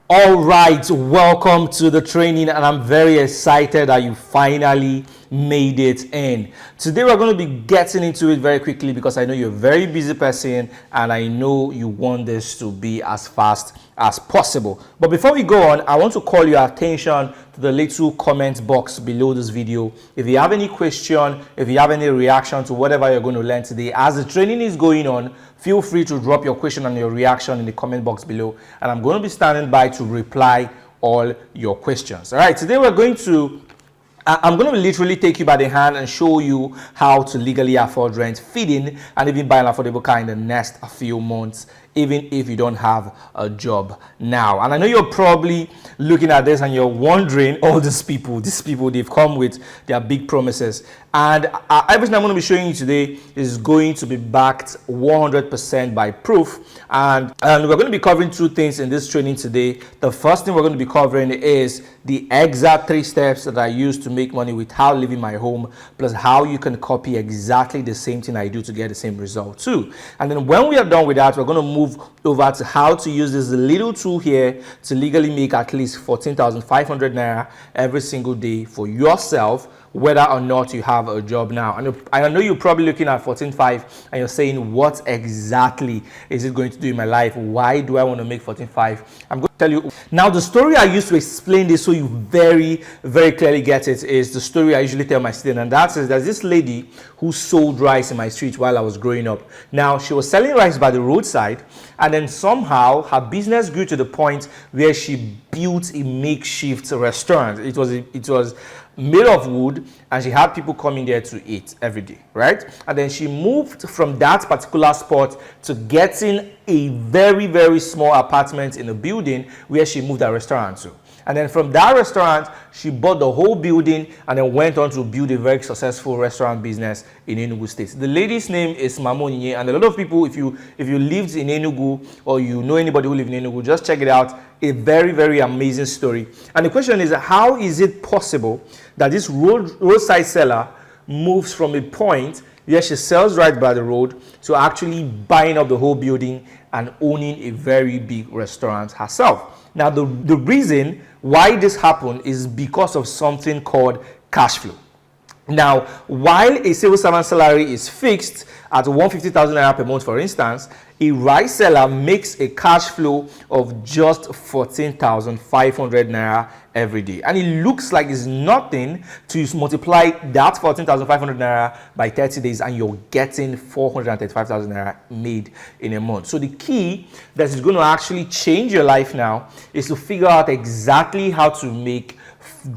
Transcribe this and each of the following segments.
All right, welcome to the training, and I'm very excited that you finally made it in. Today we're going to be getting into it very quickly because I know you're a very busy person and I know you want this to be as fast as possible. But before we go on, I want to call your attention to the little comment box below this video. If you have any question, if you have any reaction to whatever you're going to learn today, as the training is going on, feel free to drop your question and your reaction in the comment box below, and I'm going to be standing by to reply all your questions. All right, today I'm going to literally take you by the hand and show you how to legally afford rent, feeding, and even buy an affordable car in the next few months, even if you don't have a job now. And I know you're probably looking at this and you're wondering, all these people, they've come with their big promises. And everything I'm going to be showing you today is going to be backed 100% by proof. And we're going to be covering two things in this training today. The first thing we're going to be covering is the exact 3 steps that I use to make money without leaving my home, plus how you can copy exactly the same thing I do to get the same result too. And then when we are done with that, we're going to move over to how to use this little tool here to legally make at least 14,500 naira every single day for yourself, whether or not you have a job now. And I know you're probably looking at 14.5 and you're saying, what exactly is it going to do in my life? Why do I want to make 14.5? I'm going to tell you. Now, the story I used to explain this so you very, very clearly get it is the story I usually tell my students. And that is, there's this lady who sold rice in my street while I was growing up. Now, she was selling rice by the roadside, and then somehow her business grew to the point where she built a makeshift restaurant. It was made of wood, and she had people coming there to eat every day, right? And then she moved from that particular spot to getting a very, very small apartment in a building where she moved her restaurant to. And then from that restaurant, she bought the whole building and then went on to build a very successful restaurant business in Enugu State. The lady's name is Mamo Nye, and a lot of people, if you lived in Enugu or you know anybody who lives in Enugu, just check it out. A very, very amazing story. And the question is, how is it possible that this roadside seller moves from a point where she sells right by the road to actually buying up the whole building and owning a very big restaurant herself? Now, the reason why this happened is because of something called cash flow. Now, while a civil servant salary is fixed at 150,000 naira per month, for instance, a rice seller makes a cash flow of just 14,500 naira every day. And it looks like it's nothing to multiply that 14,500 naira by 30 days and you're getting 435,000 naira made in a month. So the key that is going to actually change your life now is to figure out exactly how to make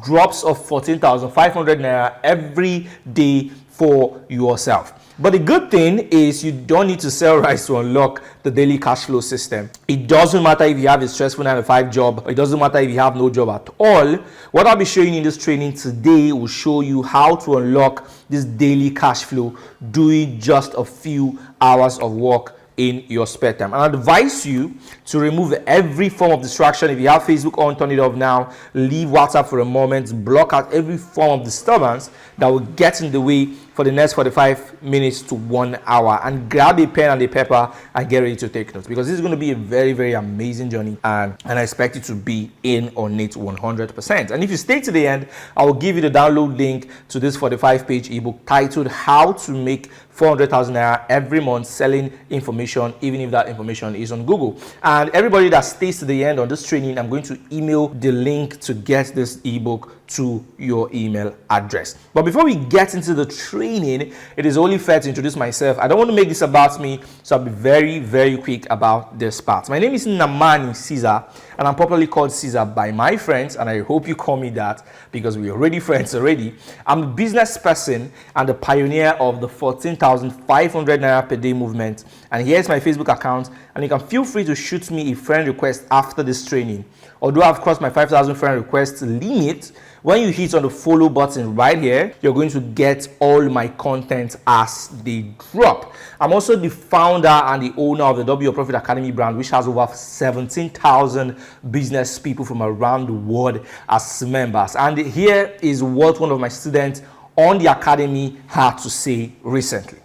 drops of 14,500 naira every day for yourself. But the good thing is you don't need to sell rice to unlock the daily cash flow system. It doesn't matter if you have a stressful 9-to-5 job. It doesn't matter if you have no job at all. What I'll be showing you in this training today will show you how to unlock this daily cash flow doing just a few hours of work in your spare time. And I advise you to remove every form of distraction. If you have Facebook on, turn it off now. Leave WhatsApp for a moment. Block out every form of disturbance that will get in the way for the next 45 minutes to 1 hour, and grab a pen and a paper and get ready to take notes, because this is going to be a very, very amazing journey, and I expect you to be in on it 100%. And if you stay to the end, I will give you the download link to this 45-page ebook titled How to Make 400,000 naira every month selling information, even if that information is on Google. And everybody that stays to the end on this training, I'm going to email the link to get this ebook to your email address. But before we get into the training, it is only fair to introduce myself. I don't want to make this about me, so I'll be very, very quick about this part. My name is Namani Caesar, and I'm popularly called Caesar by my friends, and I hope you call me that because we're already friends already. I'm a business person and the pioneer of the 14,500 naira per day movement. And here's my Facebook account, and you can feel free to shoot me a friend request after this training. Although I've crossed my 5,000 friend request limit, when you hit on the follow button right here, you're going to get all my content as they drop. I'm also the founder and the owner of the W Your Profit Academy brand, which has over 17,000 business people from around the world as members. And here is what one of my students on the academy had to say recently.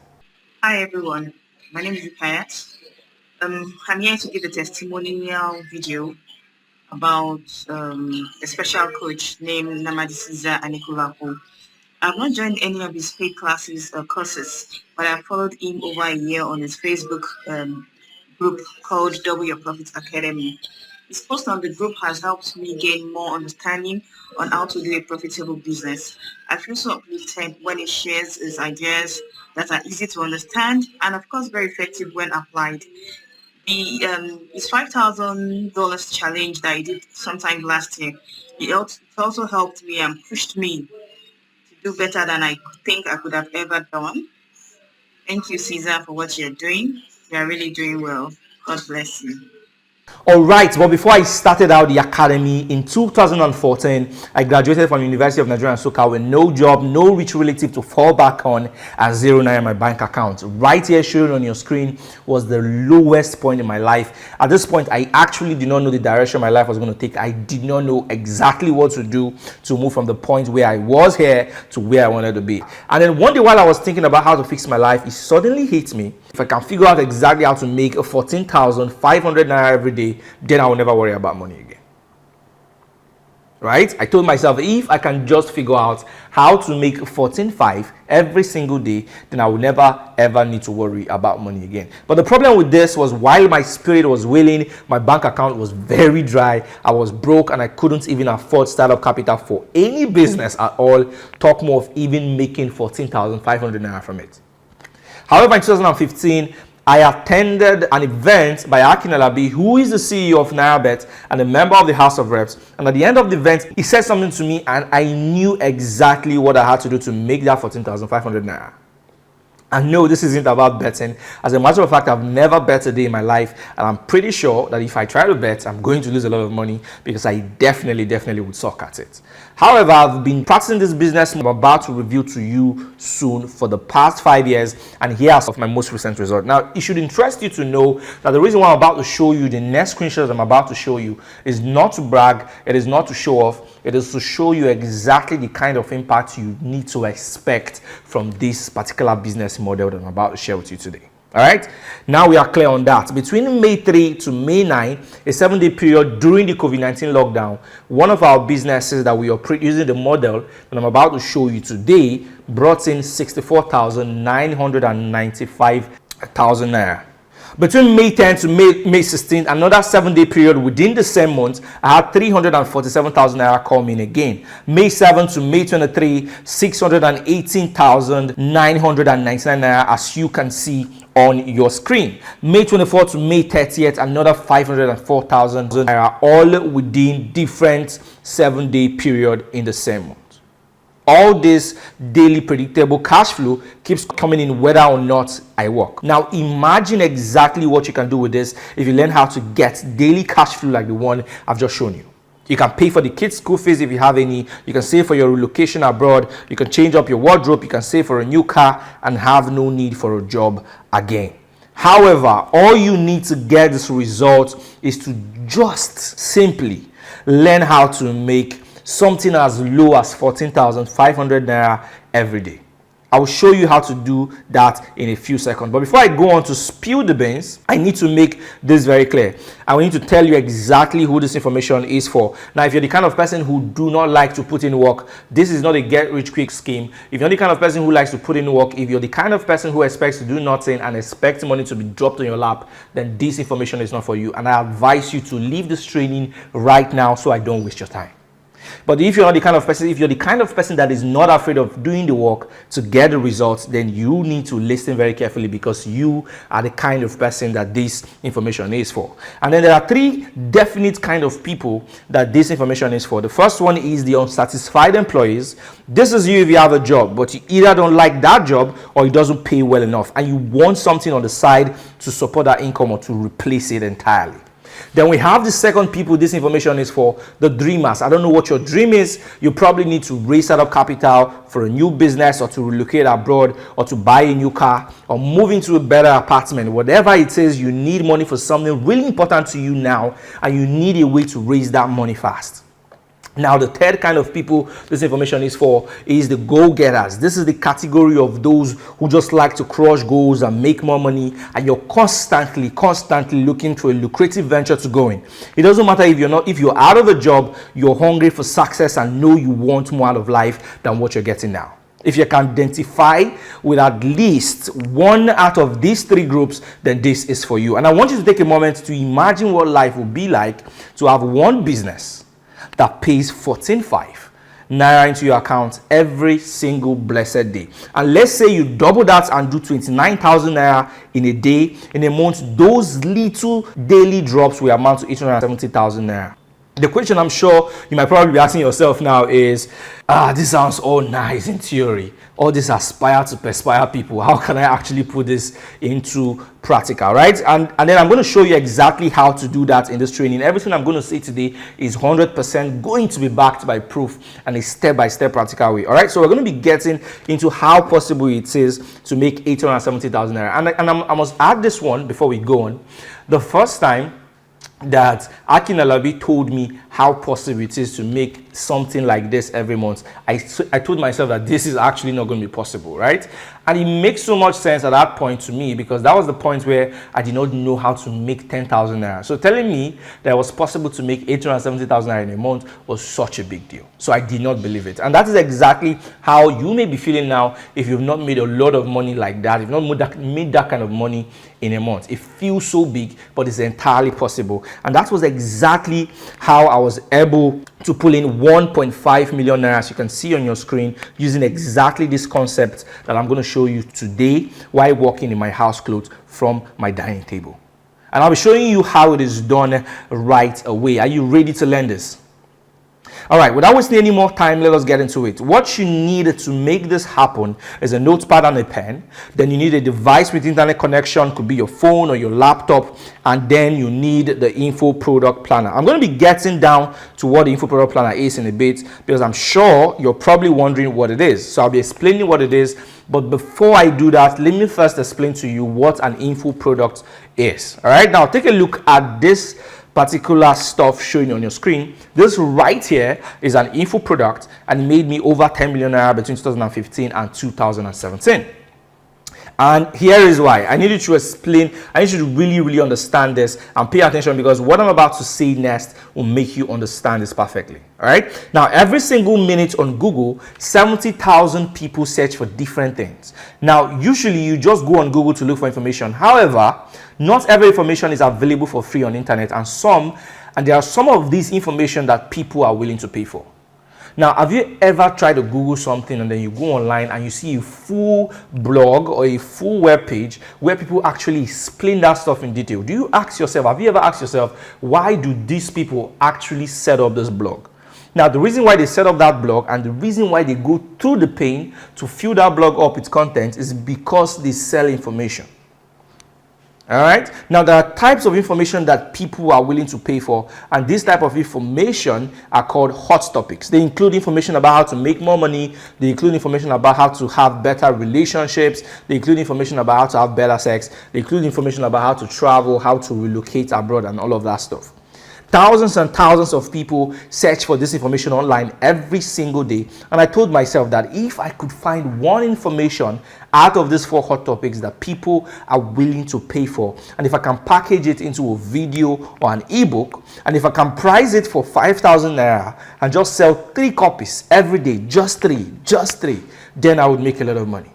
Hi everyone, my name is Ipayat. I'm here to give a testimonial video about a special coach named Namadisiza Anikulapo. I've not joined any of his paid classes or courses, but I followed him over a year on his Facebook group called Double Your Profits Academy. His post on the group has helped me gain more understanding on how to do a profitable business. I feel so uplifted when he shares his ideas that are easy to understand and, of course, very effective when applied. The his $5,000 challenge that he did sometime last year, it also helped me and pushed me to do better than I think I could have ever done. Thank you, Caesar, for what you're doing. You are really doing well. God bless you. All right, but before I started out the academy in 2014, I graduated from the University of Nigeria and Soka with no job, no rich relative to fall back on, and zero naira in my bank account. Right here showing on your screen was the lowest point in my life. At this point, I actually did not know the direction my life was going to take. I did not know exactly what to do to move from the point where I was here to where I wanted to be. And then one day while I was thinking about how to fix my life, it suddenly hit me. If I can figure out exactly how to make 14,500 naira every day, then I will never worry about money again. Right? I told myself, if I can just figure out how to make 14.5 every single day, then I will never ever need to worry about money again. But the problem with this was, while my spirit was willing, my bank account was very dry. I was broke and I couldn't even afford startup capital for any business at all. Talk more of even making 14,500 naira from it. However, in 2015, I attended an event by Akin Alabi, who is the CEO of NairaBet and a member of the House of Reps. And at the end of the event, he said something to me, and I knew exactly what I had to do to make that 14,500 naira. And no, this isn't about betting. As a matter of fact, I've never bet a day in my life, and I'm pretty sure that if I try to bet, I'm going to lose a lot of money because I definitely would suck at it. However, I've been practicing this business I'm about to reveal to you soon for the past 5 years, and here's of my most recent result. Now, it should interest you to know that the reason why I'm about to show you the next screenshot I'm about to show you is not to brag, it is not to show off, it is to show you exactly the kind of impact you need to expect from this particular business model that I'm about to share with you today. All right, now we are clear on that. Between May 3 to May 9, a 7-day period during the COVID-19 lockdown, one of our businesses that we operate using the model that I'm about to show you today brought in 64,995 naira. Between May 10 to May 16, another 7-day period within the same month, I had 347,000 naira come in again. May 7 to May 23, 618,999 naira, as you can see on your screen. May 24 to May 30th, another 504,000 naira, all within different 7-day period in the same month. All this daily predictable cash flow keeps coming in whether or not I work. Now imagine exactly what you can do with this if you learn how to get daily cash flow like the one I've just shown you. You can pay for the kids' school fees if you have any. You can save for your relocation abroad. You can change up your wardrobe. You can save for a new car and have no need for a job again. However, all you need to get this result is to just simply learn how to make something as low as 14,500 naira every day. I will show you how to do that in a few seconds. But before I go on to spill the beans, I need to make this very clear. I need to tell you exactly who this information is for. Now, if you're the kind of person who do not like to put in work, this is not a get-rich-quick scheme. If you're the kind of person who likes to put in work, if you're the kind of person who expects to do nothing and expects money to be dropped on your lap, then this information is not for you. And I advise you to leave this training right now so I don't waste your time. But if you're not the kind of person, if you're the kind of person that is not afraid of doing the work to get the results, then you need to listen very carefully, because you are the kind of person that this information is for. And then there are 3 definite kind of people that this information is for. The first one is the unsatisfied employees. This is you if you have a job, but you either don't like that job or it doesn't pay well enough, and you want something on the side to support that income or to replace it entirely. Then we have the second people this information is for, the dreamers. I don't know what your dream is. You probably need to raise startup capital for a new business, or to relocate abroad, or to buy a new car, or move into a better apartment. Whatever it is, you need money for something really important to you now, and you need a way to raise that money fast. Now, the third kind of people this information is for is the go-getters. This is the category of those who just like to crush goals and make more money, and you're constantly looking for a lucrative venture to go in. It doesn't matter if you're out of a job, you're hungry for success and know you want more out of life than what you're getting now. If you can identify with at least one out of these three groups, then this is for you. And I want you to take a moment to imagine what life would be like to have one business that pays 14.5 naira into your account every single blessed day. And let's say you double that and do 29,000 naira in a day, in a month, those little daily drops will amount to 870,000 naira. The question I'm sure you might probably be asking yourself now is, this sounds all nice in theory. All these aspire to perspire people. How can I actually put this into practical, right? And then I'm going to show you exactly how to do that in this training. Everything I'm going to say today is 100% going to be backed by proof and a step-by-step practical way. All right, so we're going to be getting into how possible it is to make 870,000 naira. And I must add this one before we go on. The first time that Akin Alabi told me how possible it is to make something like this every month, I told myself that this is actually not going to be possible, right? And it makes so much sense at that point to me, because that was the point where I did not know how to make 10,000 naira. So telling me that it was possible to make 870,000 naira in a month was such a big deal. So I did not believe it. And that is exactly how you may be feeling now if you've not made a lot of money like that, if you've not made that kind of money in a month. It feels so big, but it's entirely possible. And that was exactly how I was able to pull in 1.5 million naira, as you can see on your screen, using exactly this concept that I'm going to show you today while walking in my house clothes from my dining table. And I'll be showing you how it is done right away. Are you ready to learn this? All right, without wasting any more time, let us get into it. What you need to make this happen is a notepad and a pen. Then you need a device with internet connection, could be your phone or your laptop. And then you need the info product planner. I'm going to be getting down to what the info product planner is in a bit, because I'm sure you're probably wondering what it is. So I'll be explaining what it is. But before I do that, let me first explain to you what an info product is. All right, now take a look at this particular stuff showing on your screen. This right here is an info product, and it made me over 10 million naira between 2015 and 2017. And here is why. I need you to explain, I need you to really understand this and pay attention, because what I'm about to say next will make you understand this perfectly. All right. Now, every single minute on Google, 70,000 people search for different things. Now, usually you just go on Google to look for information. However, not every information is available for free on the internet, and there are some of this information that people are willing to pay for. Now, have you ever tried to Google something and then you go online and you see a full blog or a full web page where people actually explain that stuff in detail? Do you ask yourself, have you ever asked yourself, why do these people actually set up this blog? Now, the reason why they set up that blog and the reason why they go through the pain to fill that blog up with content is because they sell information. All right. Now, there are types of information that people are willing to pay for, and this type of information are called hot topics. They include information about how to make more money. They include information about how to have better relationships. They include information about how to have better sex. They include information about how to travel, how to relocate abroad, and all of that stuff. Thousands and thousands of people search for this information online every single day. And I told myself that if I could find one information out of these 4 hot topics that people are willing to pay for, and if I can package it into a video or an ebook, and if I can price it for 5,000 naira and just sell 3 copies every day, just three, then I would make a lot of money.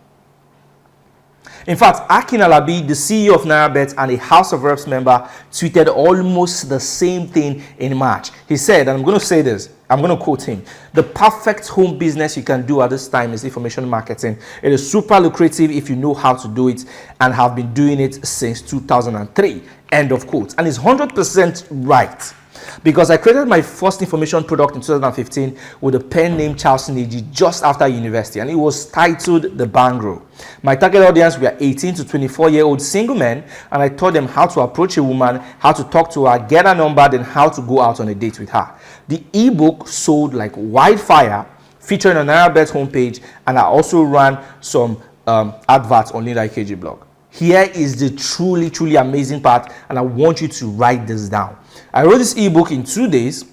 In fact, Akin Alabi, the CEO of NairaBet and a House of Reps member, tweeted almost the same thing in March. He said, and I'm going to say this, I'm going to quote him, "The perfect home business you can do at this time is information marketing. It is super lucrative if you know how to do it and have been doing it since 2003. End of quote. And he's 100% right. Because I created my first information product in 2015 with a pen named Charles Neji just after university, and it was titled The Bangro. My target audience were 18 to 24-year-old single men, and I taught them how to approach a woman, how to talk to her, get her number, then how to go out on a date with her. The ebook sold like wildfire, featuring on NairaBet's homepage, and I also ran some adverts on Linda KG blog. Here is the truly amazing part, and I want you to write this down. I wrote this ebook in 2 days,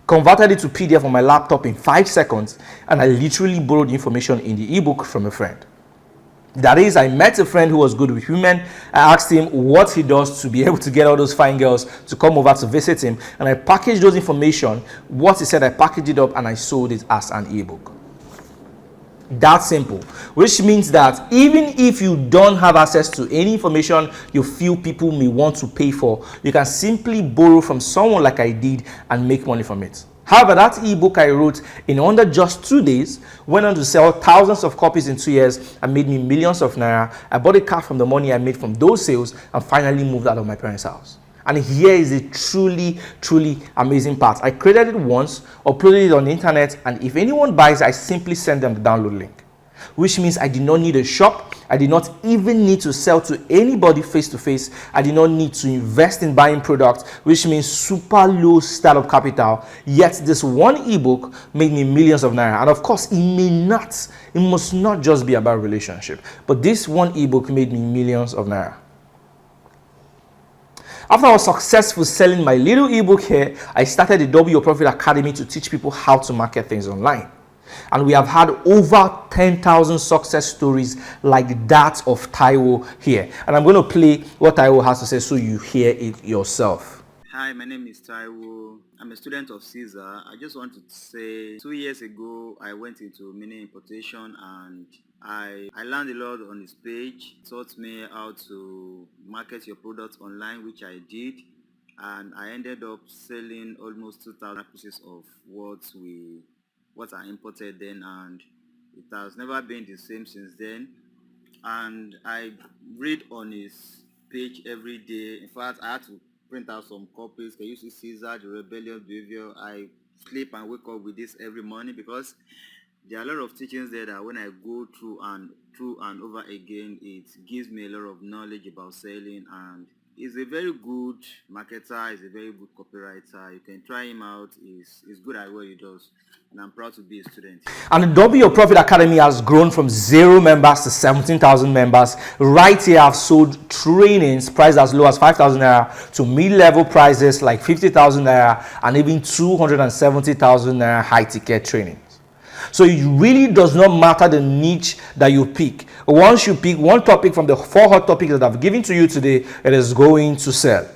converted it to PDF on my laptop in 5 seconds, and I literally borrowed information in the ebook from a friend. That is, I met a friend who was good with women. I asked him what he does to be able to get all those fine girls to come over to visit him, and I packaged those information. What he said, I packaged it up and I sold it as an ebook. That simple. Which means that even if you don't have access to any information you feel people may want to pay for, you can simply borrow from someone like I did and make money from it. However, that ebook I wrote in under just 2 days went on to sell thousands of copies in 2 years and made me millions of naira. I bought a car from the money I made from those sales and finally moved out of my parents' house. And here is a truly amazing part. I created it once, uploaded it on the internet, and if anyone buys, I simply send them the download link. Which means I did not need a shop. I did not even need to sell to anybody face to face. I did not need to invest in buying products, which means super low startup capital. Yet this one ebook made me millions of naira. And of course, it must not just be about relationship. But this one ebook made me millions of naira. After I was successful selling my little ebook here, I started the Double Your Profit Academy to teach people how to market things online. And we have had over 10,000 success stories like that of Taiwo here. And I'm going to play what Taiwo has to say so you hear it yourself. Hi, my name is Taiwo. I'm a student of Caesar. I just want to say 2 years ago, I went into mini importation and I learned a lot on this page. It taught me how to market your products online, which I did. And I ended up selling almost 2,000 pieces of what I imported then, and it has never been the same since then. And I read on his page every day. In fact, I had to print out some copies. Can you see Caesar, the rebellious behavior? I sleep and wake up with this every morning because there are a lot of teachings there that when I go through and over again, it gives me a lot of knowledge about selling. And he's a very good marketer, he's a very good copywriter. You can try him out. He's good at what he does. And I'm proud to be a student. And the Double Your Profit Academy has grown from 0 members to 17,000 members. Right here, I've sold trainings priced as low as 5,000 naira to mid-level prices like 50,000 naira and even 270,000 naira high-ticket trainings. So it really does not matter the niche that you pick. Once you pick one topic from the 4 hot topics that I've given to you today, it is going to sell.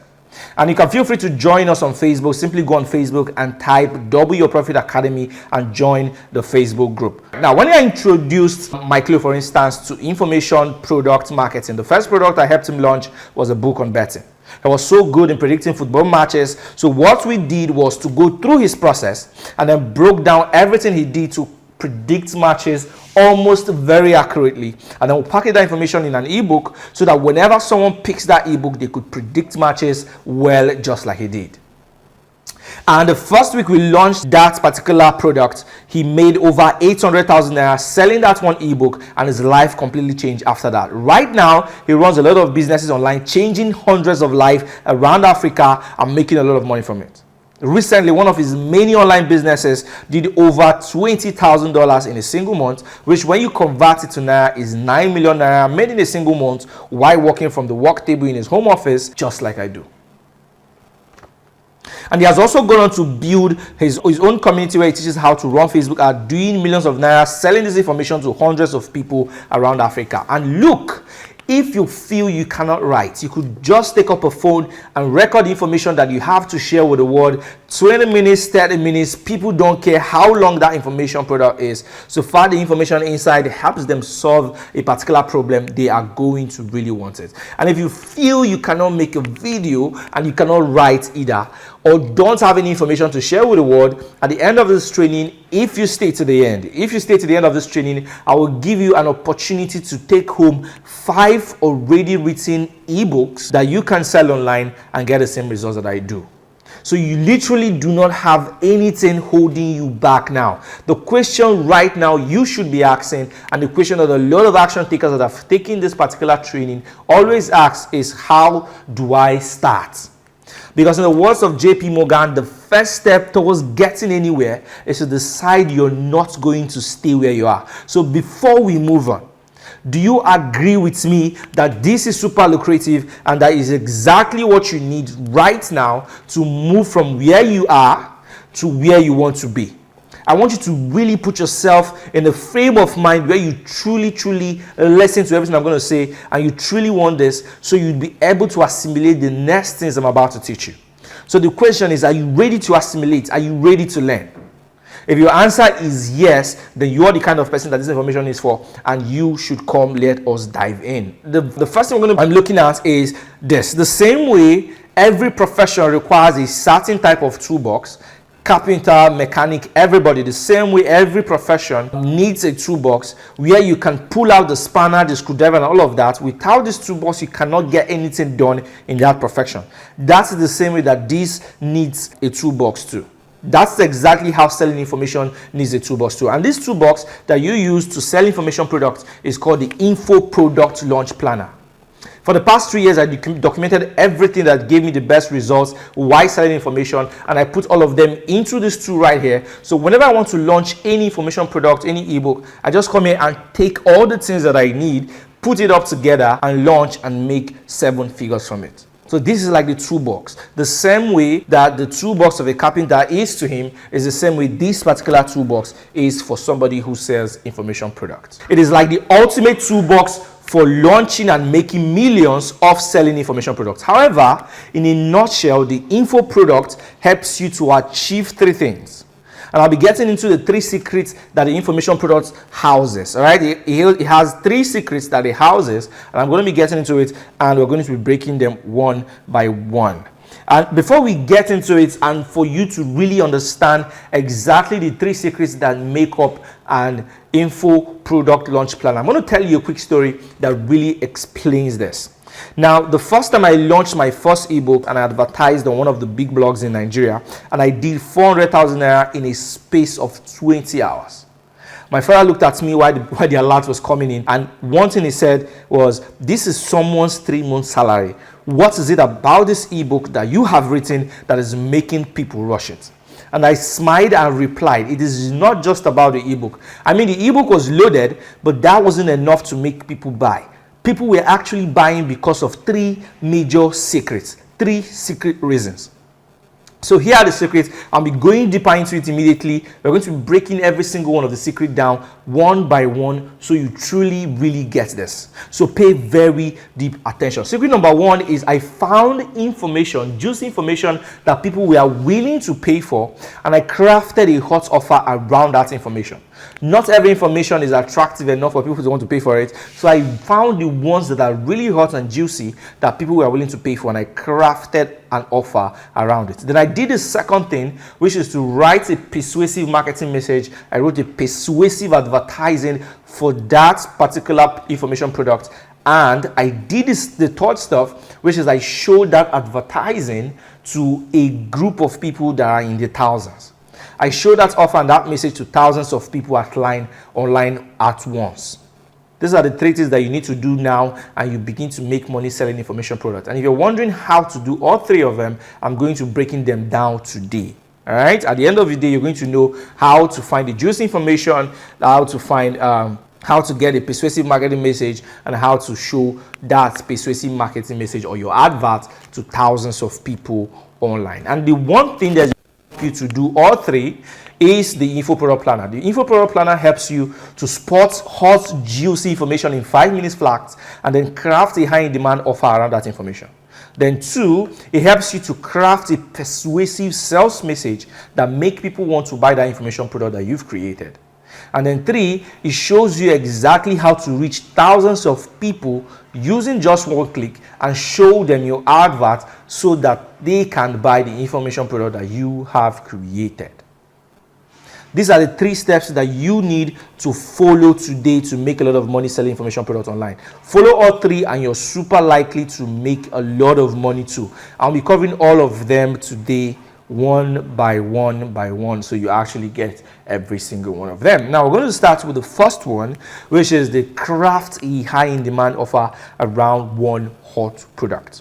And you can feel free to join us on Facebook. Simply go on Facebook and type Double Your Profit Academy and join the Facebook group. Now, when I introduced Michael, for instance, to information product marketing, the first product I helped him launch was a book on betting. He was so good in predicting football matches. So what we did was to go through his process and then broke down everything he did to predict matches almost very accurately, and then we'll package that information in an ebook so that whenever someone picks that ebook, they could predict matches well, just like he did. And the first week we launched that particular product, he made over 800,000 naira selling that one ebook, and his life completely changed after that. Right now, he runs a lot of businesses online, changing hundreds of lives around Africa and making a lot of money from it. Recently, one of his many online businesses did over $20,000 in a single month, which when you convert it to naira is 9 million naira made in a single month while working from the work table in his home office, just like I do. And he has also gone on to build his own community where he teaches how to run Facebook ads, doing millions of naira, selling this information to hundreds of people around Africa. And look, if you feel you cannot write, you could just take up a phone and record information that you have to share with the world. 20 minutes, 30 minutes, people don't care how long that information product is. So far the information inside helps them solve a particular problem, they are going to really want it. And if you feel you cannot make a video and you cannot write either, or don't have any information to share with the world, at the end of this training, if you stay to the end of this training, I will give you an opportunity to take home 5 already written ebooks that you can sell online and get the same results that I do. So you literally do not have anything holding you back now. The question right now you should be asking, and the question that a lot of action takers that have taken this particular training always ask, is how do I start? Because in the words of JP Morgan, the first step towards getting anywhere is to decide you're not going to stay where you are. So before we move on, do you agree with me that this is super lucrative and that is exactly what you need right now to move from where you are to where you want to be. I want you to really put yourself in the frame of mind where you truly listen to everything I'm going to say, and you truly want this, so you'd be able to assimilate the next things I'm about to teach you. So the question is, are you ready to assimilate? Are you ready to learn? If your answer is yes, then you are the kind of person that this information is for, and you should come. Let us dive in. The first thing I'm looking at is this. The same way every profession requires a certain type of toolbox, carpenter, mechanic, everybody, the same way every profession needs a toolbox where you can pull out the spanner, the screwdriver, and all of that. Without this toolbox, you cannot get anything done in that profession. That's the same way that this needs a toolbox too. That's exactly how selling information needs a toolbox too. And this toolbox that you use to sell information products is called the Info Product Launch Planner. For the past 3 years, I documented everything that gave me the best results while selling information, and I put all of them into this tool right here. So whenever I want to launch any information product, any ebook, I just come here and take all the things that I need, put it up together, and launch and make 7 figures from it. So this is like the toolbox. The same way that the toolbox of a carpenter is to him is the same way this particular toolbox is for somebody who sells information products. It is like the ultimate toolbox for launching and making millions of selling information products. However, in a nutshell, the info product helps you to achieve 3 things. And I'll be getting into the 3 secrets that the information product houses. All right, it has 3 secrets that it houses, and I'm going to be getting into it, and we're going to be breaking them one by one. And before we get into it, and for you to really understand exactly the 3 secrets that make up an info product launch plan, I'm going to tell you a quick story that really explains this. Now, the first time I launched my first ebook and I advertised on one of the big blogs in Nigeria, and I did 400,000 naira in a space of 20 hours. My father looked at me while the alert was coming in, and one thing he said was, "This is someone's 3-month salary. What is it about this ebook that you have written that is making people rush it?" And I smiled and replied, "It is not just about the ebook. I mean, the ebook was loaded, but that wasn't enough to make people buy. People were actually buying because of 3 major secrets, 3 secret reasons." So here are the secrets. I'll be going deeper into it immediately. We're going to be breaking every single one of the secrets down one by one, so you truly really get this. So pay very deep attention. Secret number 1 is I found information, juicy information that people were willing to pay for, and I crafted a hot offer around that information. Not every information is attractive enough for people to want to pay for it. So I found the ones that are really hot and juicy that people were willing to pay for, and I crafted an offer around it. Then I did the second thing, which is to write a persuasive marketing message. I wrote a persuasive advertising for that particular information product. And I did the third stuff, which is I showed that advertising to a group of people that are in the thousands. I showed that offer and that message to thousands of people online at once. These are the 3 things that you need to do now, and you begin to make money selling information products. And if you're wondering how to do all 3 of them, I'm going to breaking them down today. All right. At the end of the day, you're going to know how to find the juicy information, how to find how to get a persuasive marketing message, and how to show that persuasive marketing message or your advert to thousands of people online. And the one thing that you to do all 3 is the info product planner. The info product planner helps you to spot hot, juicy information in 5 minutes flat, and then craft a high demand offer around that information. Then 2, it helps you to craft a persuasive sales message that make people want to buy that information product that you've created. And then 3, it shows you exactly how to reach thousands of people using just 1 click and show them your advert so that they can buy the information product that you have created. These are the 3 steps that you need to follow today to make a lot of money selling information products online. Follow all 3 and you're super likely to make a lot of money too. I'll be covering all of them today one by one, so you actually get every single one of them. Now we're going to start with the first one, which is the craft a high in demand offer around one hot product.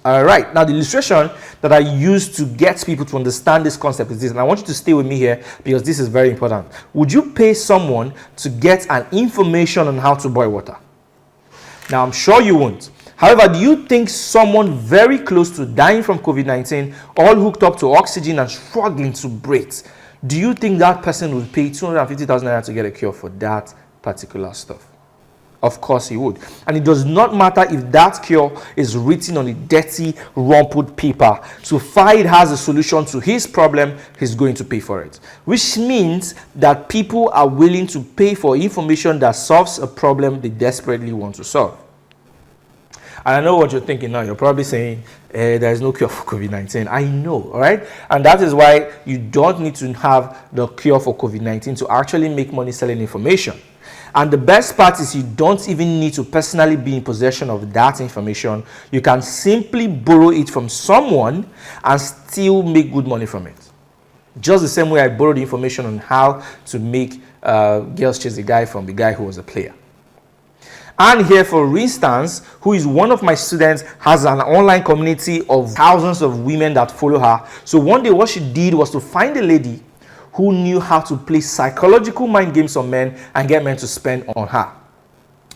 All right, now the illustration that I use to get people to understand this concept is this, and I want you to stay with me here because this is very important. Would you pay someone to get an information on how to boil water? Now I'm sure you won't. However, do you think someone very close to dying from COVID-19, all hooked up to oxygen and struggling to breathe, do you think that person would pay 250,000 naira to get a cure for that particular stuff? Of course he would. And it does not matter if that cure is written on a dirty, rumpled paper. So far it has a solution to his problem, he's going to pay for it. Which means that people are willing to pay for information that solves a problem they desperately want to solve. And I know what you're thinking now. You're probably saying, there is no cure for COVID-19. I know, all right? And that is why you don't need to have the cure for COVID-19 to actually make money selling information. And the best part is you don't even need to personally be in possession of that information. You can simply borrow it from someone and still make good money from it. Just the same way I borrowed information on how to make girls chase a guy from the guy who was a player. And here, for instance, who is one of my students, has an online community of thousands of women that follow her. So one day what she did was to find a lady who knew how to play psychological mind games on men and get men to spend on her.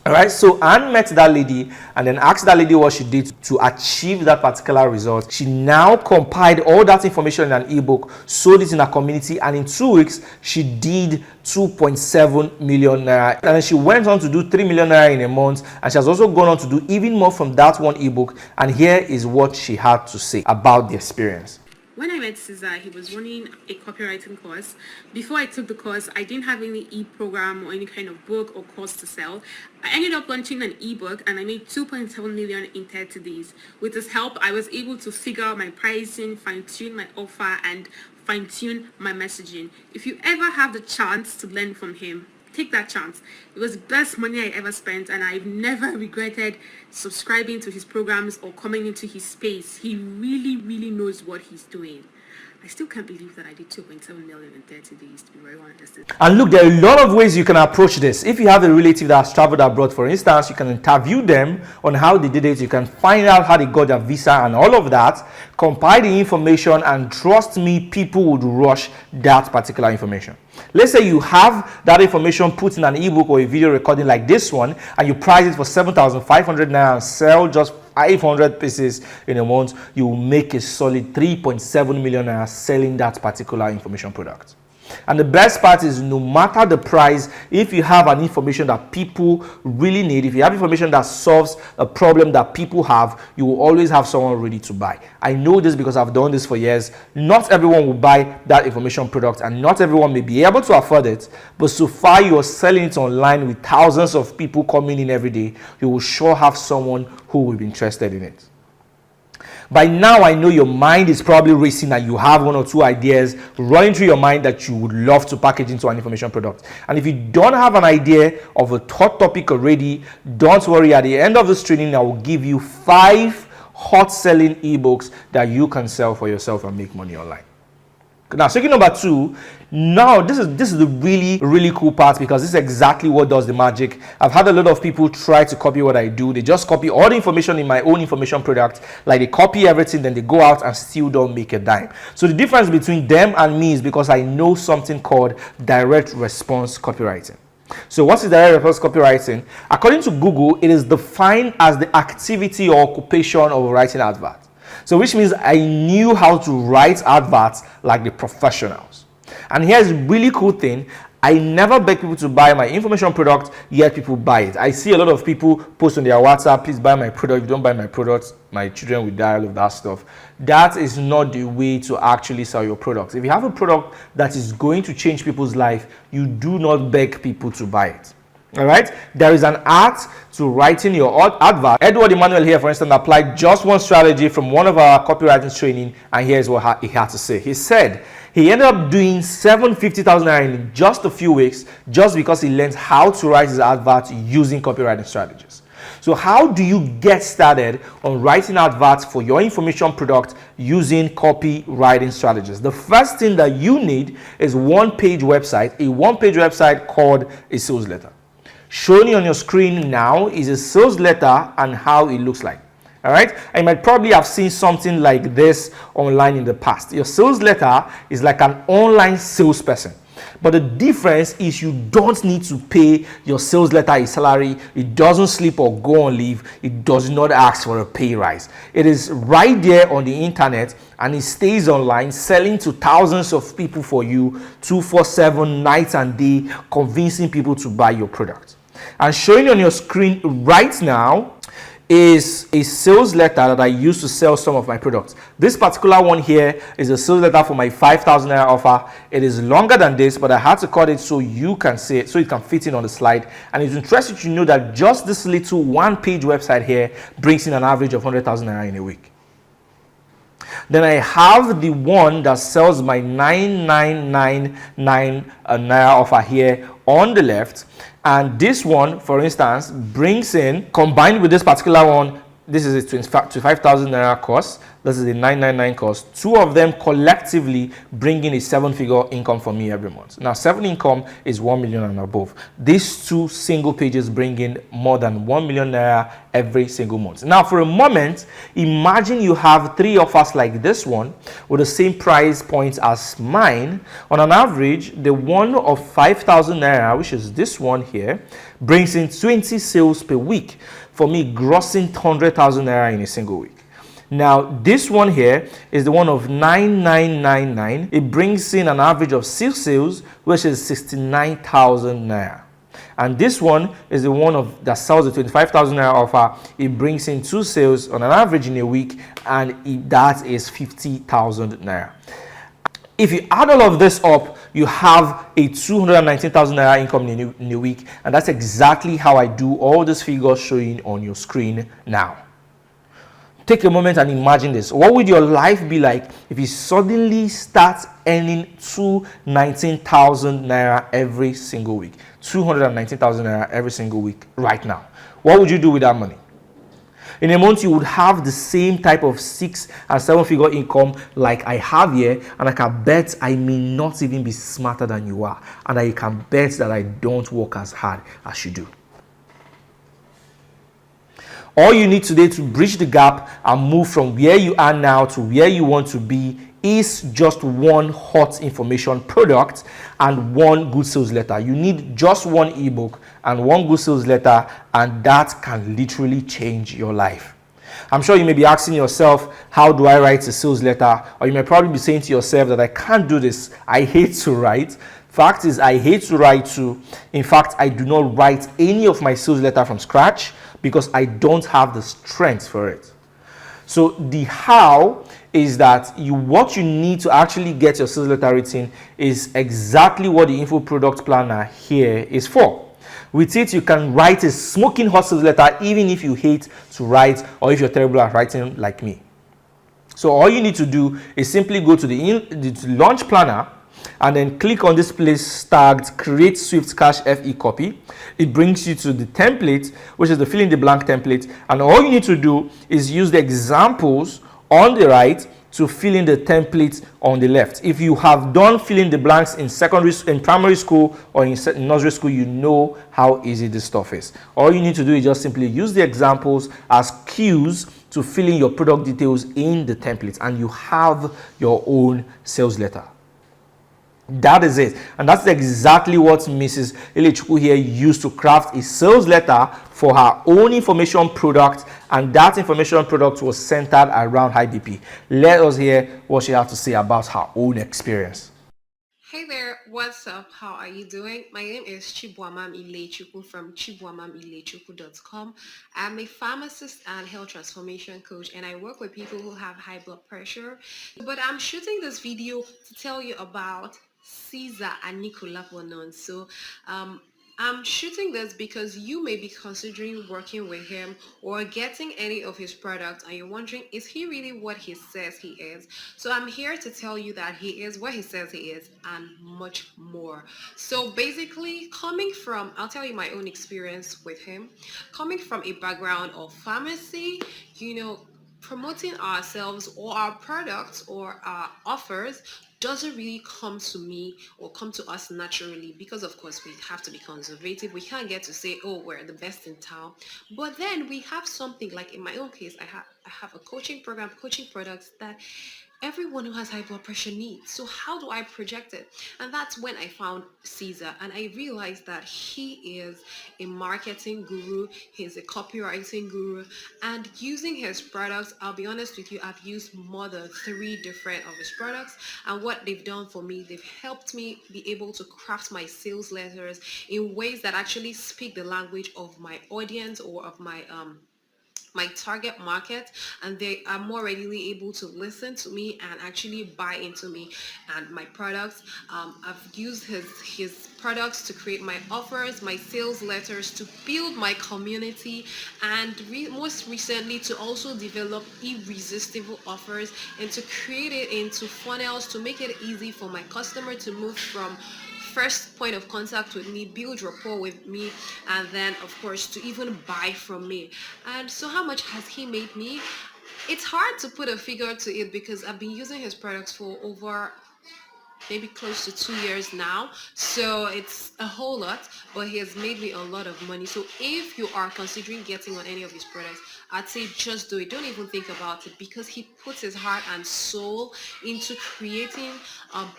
All right, so Anne met that lady and then asked that lady what she did to achieve that particular result. She now compiled all that information in an ebook, sold it in her community, and in 2 weeks, she did 2.7 million naira. And then she went on to do 3 million naira in a month, and she has also gone on to do even more from that one ebook. And here is what she had to say about the experience. When I met Cesar, he was running a copywriting course. Before I took the course, I didn't have any e-program or any kind of book or course to sell. I ended up launching an ebook and I made 2.7 million in 30 days. With his help, I was able to figure out my pricing, fine-tune my offer, and fine-tune my messaging. If you ever have the chance to learn from him, take that chance. It was the best money I ever spent, and I've never regretted subscribing to his programs or coming into his space. He really, really knows what he's doing. I still can't believe that I did 2.7 million in 30 days, to be very honest. And look, there are a lot of ways you can approach this. If you have a relative that has traveled abroad, for instance, you can interview them on how they did it. You can find out how they got their visa and all of that. Compile the information, and trust me, people would rush that particular information. Let's say you have that information put in an ebook or a video recording like this one, and you price it for 7,500 naira and sell just 500 pieces in a month. You will make a solid 3.7 million naira selling that particular information product. And the best part is, no matter the price, if you have an information that people really need, if you have information that solves a problem that people have, you will always have someone ready to buy. I know this because I've done this for years. Not everyone will buy that information product, and not everyone may be able to afford it, but so far you are selling it online with thousands of people coming in every day, you will sure have someone who will be interested in it. By now, I know your mind is probably racing and you have one or two ideas running through your mind that you would love to package into an information product. And if you don't have an idea of a thought topic already, don't worry. At the end of this training, I will give you 5 hot selling ebooks that you can sell for yourself and make money online. Now, second number 2, now this is the really cool part, because this is exactly what does the magic. I've had a lot of people try to copy what I do. They just copy all the information in my own information product, like they copy everything, then they go out and still don't make a dime. So the difference between them and me is because I know something called direct response copywriting. So what is direct response copywriting? According to Google, it is defined as the activity or occupation of writing adverts. So which means I knew how to write adverts like the professionals. And here's a really cool thing. I never beg people to buy my information product, yet people buy it. I see a lot of people post on their WhatsApp, please buy my product. If you don't buy my product, my children will die, all of that stuff. That is not the way to actually sell your products. If you have a product that is going to change people's life, you do not beg people to buy it. All right, there is an art to writing your advert. Edward Emmanuel here, for instance, applied just one strategy from one of our copywriting training, and here's what he had to say. He said he ended up doing 750,000 naira in just a few weeks, just because he learned how to write his advert using copywriting strategies. So how do you get started on writing adverts for your information product using copywriting strategies? The first thing that you need is a one-page website called a sales letter. Showing you on your screen now is a sales letter and how it looks like. All right, I might probably have seen something like this online in the past. Your sales letter is like an online salesperson. But the difference is you don't need to pay your sales letter a salary. It doesn't sleep or go on leave. It does not ask for a pay rise. It is right there on the internet and it stays online, selling to thousands of people for you 247 night and day, convincing people to buy your product. And showing on your screen right now is a sales letter that I use to sell some of my products. This particular one here is a sales letter for my 5,000 naira offer. It is longer than this, but I had to cut it so you can see it, so it can fit in on the slide. And it's interesting to know that just this little one-page website here brings in an average of 100,000 naira in a week. Then I have the one that sells my 9999 naira offer here on the left, and this one, for instance, brings in, combined with this particular one, this is a 25,000 naira cost, this is a 999 cost. Two of them collectively bring in a 7-figure income for me every month. Now 7 income is 1 million and above. These two single pages bring in more than 1 million naira every single month. Now for a moment, imagine you have 3 offers like this one with the same price points as mine. On an average, the one of 5,000 naira, which is this one here, brings in 20 sales per week, for me grossing 100,000 naira in a single week. Now this one here is the one of 9999. It brings in an average of 6 sales, which is 69,000 naira. And this one is the one of that sells the 25,000 naira offer. It brings in 2 sales on an average in a week, and that is 50,000 naira. If you add all of this up, you have a 219,000 naira income in a week, and that's exactly how I do all these figures showing on your screen now. Take a moment and imagine this. What would your life be like if you suddenly start earning 219,000 naira every single week? 219,000 naira every single week right now. What would you do with that money? In a month, you would have the same type of 6 and 7-figure income like I have here, and I can bet I may not even be smarter than you are, and I can bet that I don't work as hard as you do. All you need today to bridge the gap and move from where you are now to where you want to be is just one hot information product and one good sales letter. You need just one ebook and one good sales letter, and that can literally change your life. I'm sure you may be asking yourself, how do I write a sales letter? Or you may probably be saying to yourself that I can't do this. I hate to write. Fact is, I hate to write too. In fact, I do not write any of my sales letter from scratch because I don't have the strength for it. So the how is that what you need to actually get your sales letter written is exactly what the info product planner here is for. With it, you can write a smoking hot sales letter even if you hate to write or if you're terrible at writing like me. So all you need to do is simply go to the launch planner and then click on this place tagged create Swift Cash FE copy. It brings you to the template, which is the fill in the blank template, and all you need to do is use the examples on the right to fill in the template on the left. If you have done fill in the blanks in primary school or in nursery school, you know how easy this stuff is. All you need to do is just simply use the examples as cues to fill in your product details in the template, and you have your own sales letter. That is it, and that's exactly what Mrs. Ilechukwu here used to craft a sales letter for her own information product, and that information product was centered around high BP. Let us hear what she had to say about her own experience. Hey there, what's up? How are you doing? My name is Chibwamam Ilechukwu from chibwamamilechukwu.com. I'm a pharmacist and health transformation coach, and I work with people who have high blood pressure. But I'm shooting this video to tell you about Caesar Anikulapo Nonso. I'm shooting this because you may be considering working with him or getting any of his products, and you're wondering, is he really what he says he is? So I'm here to tell you that he is what he says he is and much more. So basically, I'll tell you my own experience with him, coming from a background of pharmacy, promoting ourselves or our products or our offers doesn't really come to me or come to us naturally, because of course we have to be conservative. We can't get to say, oh, we're the best in town. But then we have something like, in my own case, I have a coaching program, coaching products that everyone who has high blood pressure needs. So how do I project it? And that's when I found Caesar, and I realized that he is a marketing guru, he's a copywriting guru, and using his products, I'll be honest with you, I've used more than 3 different of his products, and what they've done for me, they've helped me be able to craft my sales letters in ways that actually speak the language of my audience or of my target market, and they are more readily able to listen to me and actually buy into me and my products. I've used his products to create my offers, my sales letters, to build my community, and most recently to also develop irresistible offers and to create it into funnels to make it easy for my customer to move from first point of contact with me, build rapport with me, and then of course to even buy from me. And so how much has he made me? It's hard to put a figure to it because I've been using his products for over maybe close to 2 years now, so it's a whole lot, but he has made me a lot of money. So if you are considering getting on any of his products, I'd say just do it. Don't even think about it, because he puts his heart and soul into um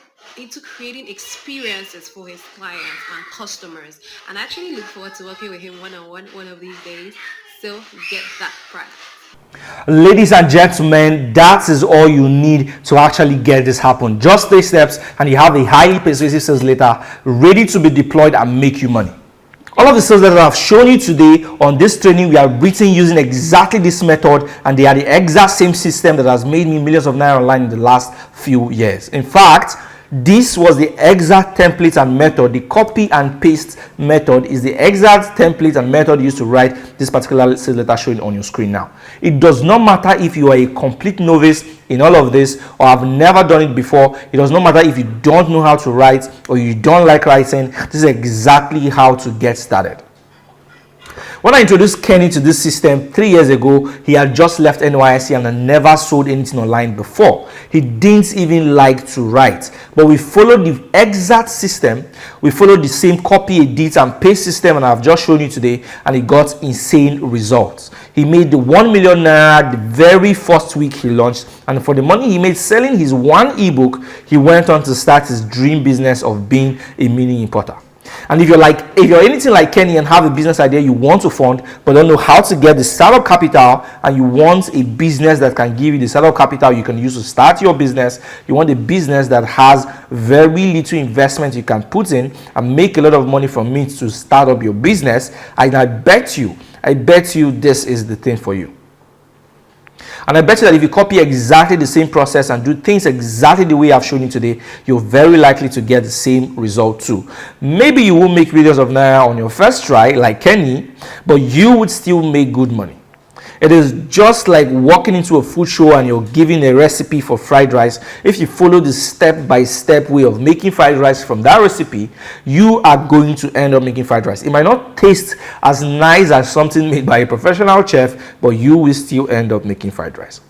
creating experiences for his clients and customers, and I actually look forward to working with him one-on-one one of these days. So get that product. Ladies and gentlemen, that is all you need to actually get this happen. Just 3 steps and you have a highly persuasive sales letter ready to be deployed and make you money. All of the sales letters I've shown you today on this training, we are written using exactly this method, and they are the exact same system that has made me millions of naira online in the last few years. In fact, this was the exact template and method. The copy and paste method is the exact template and method used to write this particular sales letter showing on your screen now. It does not matter if you are a complete novice in all of this or have never done it before. It does not matter if you don't know how to write or you don't like writing. This is exactly how to get started. When I introduced Kenny to this system 3 years ago, he had just left NYSC and had never sold anything online before. He didn't even like to write. But we followed the exact system. We followed the same copy, edit, and paste system, and I've just shown you today, and he got insane results. He made the 1 million naira the very first week he launched, and for the money he made selling his one ebook, he went on to start his dream business of being a mini importer. And if you're anything like Kenny and have a business idea you want to fund but don't know how to get the startup capital, and you want a business that can give you the startup capital you can use to start your business, you want a business that has very little investment you can put in and make a lot of money from it to start up your business, I bet you this is the thing for you. And I bet you that if you copy exactly the same process and do things exactly the way I've shown you today, you're very likely to get the same result too. Maybe you won't make millions of naira on your first try like Kenny, but you would still make good money. It is just like walking into a food show and you're given a recipe for fried rice. If you follow the step-by-step way of making fried rice from that recipe, you are going to end up making fried rice. It might not taste as nice as something made by a professional chef, but you will still end up making fried rice.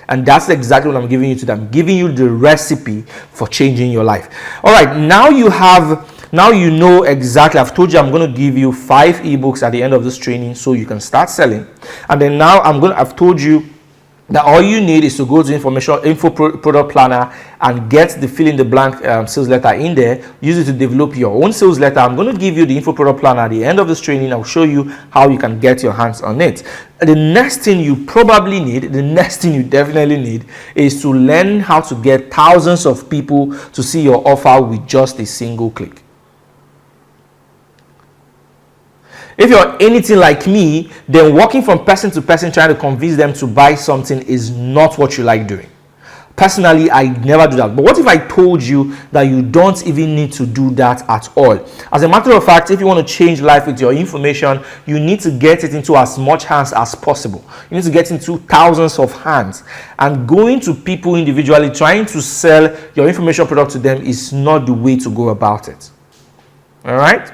And that's exactly what I'm giving you today. I'm giving you the recipe for changing your life. All right, now you know exactly. I've told you I'm going to give you 5 ebooks at the end of this training so you can start selling. And then now I've told you that all you need is to go to info product planner and get the fill in the blank sales letter in there. Use it to develop your own sales letter. I'm going to give you the info product planner at the end of this training. I'll show you how you can get your hands on it. The next thing you definitely need is to learn how to get thousands of people to see your offer with just a single click. If you're anything like me, then walking from person to person trying to convince them to buy something is not what you like doing. Personally, I never do that. But what if I told you that you don't even need to do that at all? As a matter of fact, if you want to change life with your information, you need to get it into as much hands as possible. You need to get into thousands of hands. And going to people individually, trying to sell your information product to them is not the way to go about it. All right?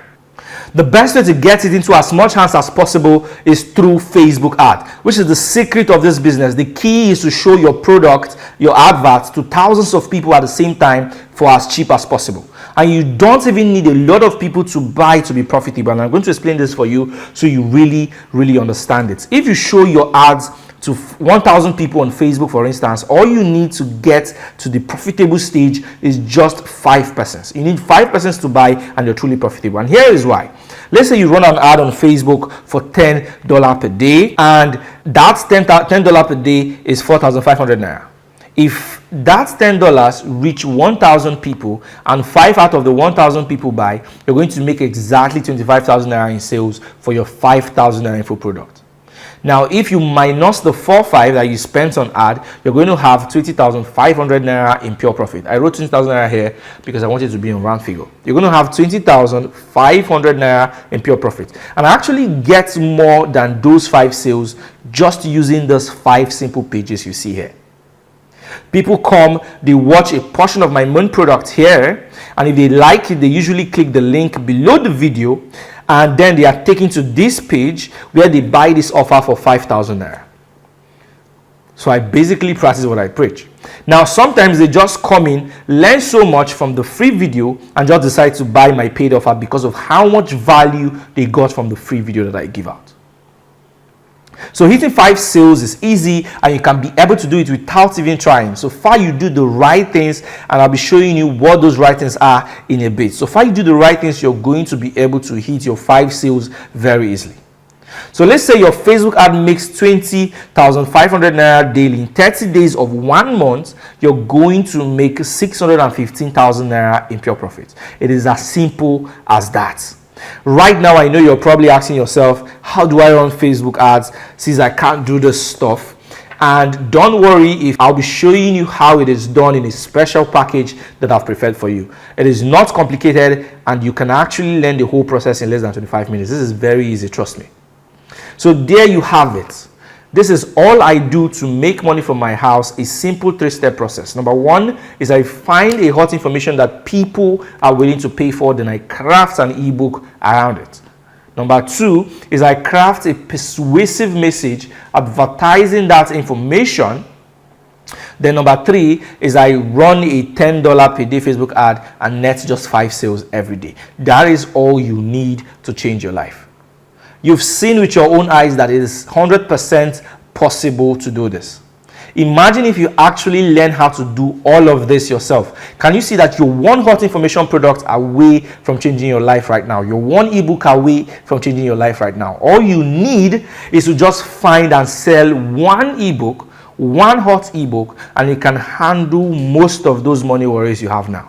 The best way to get it into as much hands as possible is through Facebook ad, which is the secret of this business. The key is to show your product, your adverts, to thousands of people at the same time for as cheap as possible. And you don't even need a lot of people to buy to be profitable. And I'm going to explain this for you so you really, really understand it. If you show your ads to 1,000 people on Facebook, for instance, all you need to get to the profitable stage is just 5 persons. You need 5 persons to buy and you're truly profitable. And here is why. Let's say you run an ad on Facebook for $10 per day, and that's $10 per day is 4,500 naira. If that $10 reach 1,000 people and 5 out of the 1,000 people buy, you're going to make exactly 25,000 naira in sales for your 5,000 naira info product. Now, if you minus the 4,500 that you spent on ad, you're going to have 20,500 naira in pure profit. I wrote 20,000 naira here because I want it to be in round figure. You're going to have 20,500 naira in pure profit. And I actually get more than those 5 sales just using those 5 simple pages you see here. People come, they watch a portion of my main product here, and if they like it, they usually click the link below the video, and then they are taken to this page where they buy this offer for 5,000 naira. So I basically practice what I preach. Now, sometimes they just come in, learn so much from the free video, and just decide to buy my paid offer because of how much value they got from the free video that I give out. So hitting 5 sales is easy, and you can be able to do it without even trying. So far you do the right things, and I'll be showing you what those right things are in a bit. So far you do the right things, you're going to be able to hit your 5 sales very easily. So let's say your Facebook ad makes 20,500 naira daily. In 30 days of 1 month, you're going to make 615,000 naira in pure profit. It is as simple as that. Right now, I know you're probably asking yourself, how do I run Facebook ads since I can't do this stuff? And don't worry, if I'll be showing you how it is done in a special package that I've prepared for you. It is not complicated, and you can actually learn the whole process in less than 25 minutes. This is very easy, trust me. So there you have it. This is all I do to make money from my house, a simple 3-step process. Number 1 is I find a hot information that people are willing to pay for, then I craft an ebook around it. Number 2 is I craft a persuasive message advertising that information. Then number 3 is I run a $10 per day Facebook ad and net just 5 sales every day. That is all you need to change your life. You've seen with your own eyes that it is 100% possible to do this. Imagine if you actually learn how to do all of this yourself. Can you see that you're one hot information product away from changing your life right now? You're one ebook away from changing your life right now. All you need is to just find and sell one ebook, one hot ebook, and you can handle most of those money worries you have now.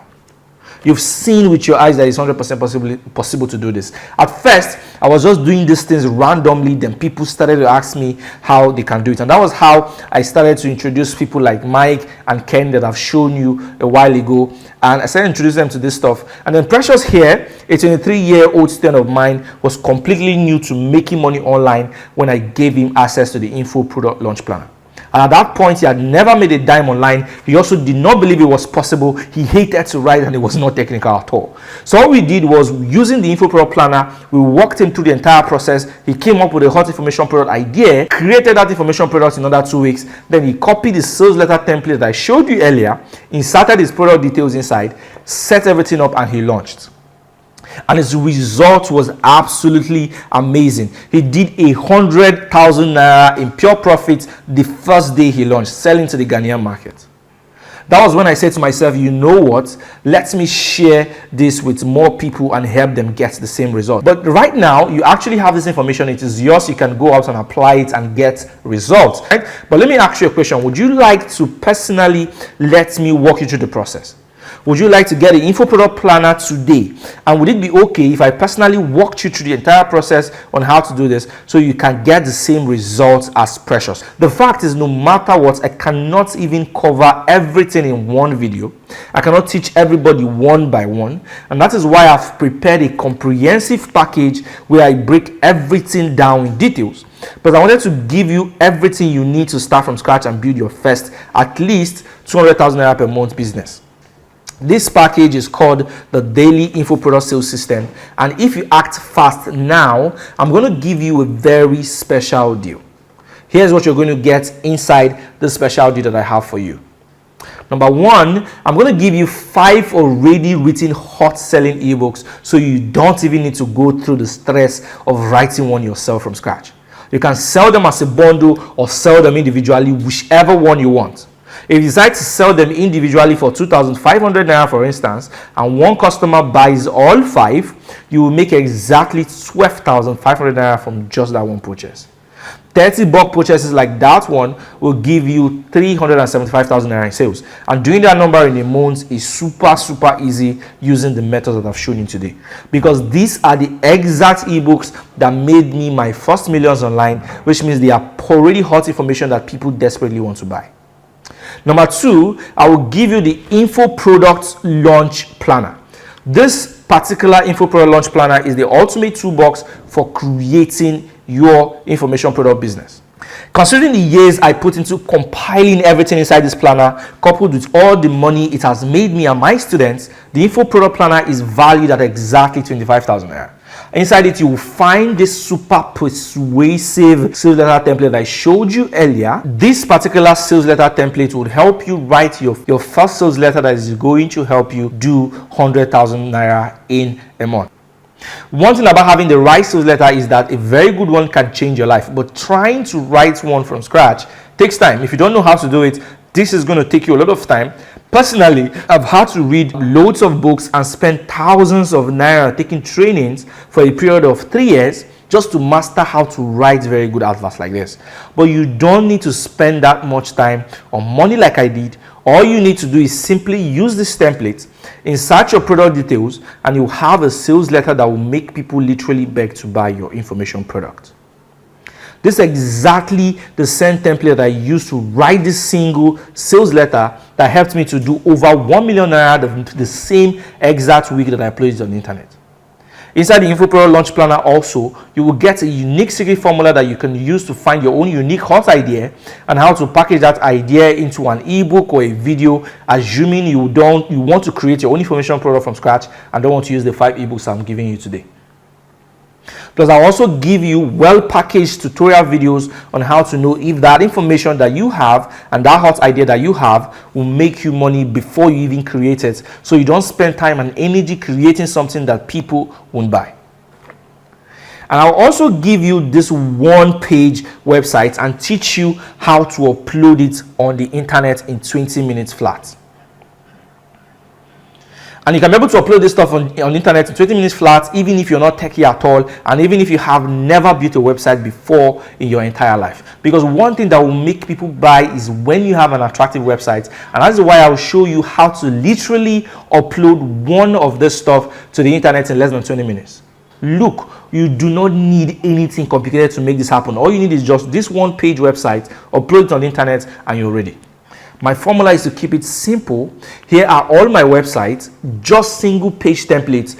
You've seen with your eyes that it's 100% possible to do this. At first, I was just doing these things randomly. Then people started to ask me how they can do it. And that was how I started to introduce people like Mike and Ken that I've shown you a while ago. And I started introducing them to this stuff. And then Precious here, a 23-year-old student of mine, was completely new to making money online when I gave him access to the info product launch planner. And at that point, he had never made a dime online. He also did not believe it was possible. He hated to write, and it was not technical at all. So all we did was, using the info product planner, we walked him through the entire process. He came up with a hot information product idea, created that information product in under 2 weeks. Then he copied the sales letter template that I showed you earlier, inserted his product details inside, set everything up, and he launched. And his result was absolutely amazing. He did 100,000 naira in pure profit the first day he launched, selling to the Ghanaian market. That was when I said to myself, you know what, let me share this with more people and help them get the same result. But right now, you actually have this information. It is yours. You can go out and apply it and get results. Right? But let me ask you a question. Would you like to personally let me walk you through the process? Would you like to get an info product planner today? And would it be okay if I personally walked you through the entire process on how to do this so you can get the same results as Precious? The fact is, no matter what, I cannot even cover everything in one video. I cannot teach everybody one by one. And that is why I've prepared a comprehensive package where I break everything down in details. But I wanted to give you everything you need to start from scratch and build your first, at least 200,000 naira per month business. This package is called the Daily Info Product Sales System, and if you act fast now, I'm going to give you a very special deal. Here's what you're going to get inside the special deal that I have for you. Number 1, I'm going to give you 5 already written hot selling ebooks so you don't even need to go through the stress of writing one yourself from scratch. You can sell them as a bundle or sell them individually, whichever one you want. If you decide to sell them individually for 2,500 naira, for instance, and one customer buys all 5, you will make exactly 12,500 naira from just that one purchase. 30 bulk purchases like that one will give you 375,000 naira in sales. And doing that number in a month is super easy using the methods that I've shown you today. Because these are the exact ebooks that made me my first millions online, which means they are already hot information that people desperately want to buy. Number 2, I will give you the info product launch planner. This particular info product launch planner is the ultimate toolbox for creating your information product business. Considering the years I put into compiling everything inside this planner, coupled with all the money it has made me and my students, the info product planner is valued at exactly 25,000 naira. Inside it, you will find this super persuasive sales letter template that I showed you earlier. This particular sales letter template would help you write your first sales letter that is going to help you do 100,000 naira in a month. One thing about having the right sales letter is that a very good one can change your life, but trying to write one from scratch takes time. If you don't know how to do it, this is going to take you a lot of time. Personally, I've had to read loads of books and spend thousands of naira taking trainings for a period of 3 years just to master how to write very good adverts like this. But you don't need to spend that much time or money like I did. All you need to do is simply use this template, insert your product details, and you'll have a sales letter that will make people literally beg to buy your information product. This is exactly the same template I used to write this single sales letter that helped me to do over 1 million naira the same exact week that I placed it on the internet. Inside the Info Product Launch Planner also, you will get a unique secret formula that you can use to find your own unique hot idea and how to package that idea into an ebook or a video, assuming you want to create your own information product from scratch and don't want to use the 5 ebooks I'm giving you today. Plus, I'll also give you well-packaged tutorial videos on how to know if that information that you have and that hot idea that you have will make you money before you even create it, so you don't spend time and energy creating something that people won't buy. And I'll also give you this one-page website and teach you how to upload it on the internet in 20 minutes flat. And you can be able to upload this stuff on the internet in 20 minutes flat, even if you're not techie at all, and even if you have never built a website before in your entire life. Because one thing that will make people buy is when you have an attractive website. And that's why I'll show you how to literally upload one of this stuff to the internet in less than 20 minutes. Look, you do not need anything complicated to make this happen. All you need is just this one-page website, upload it on the internet, and you're ready. My formula is to keep it simple. Here are all my websites, just single page templates,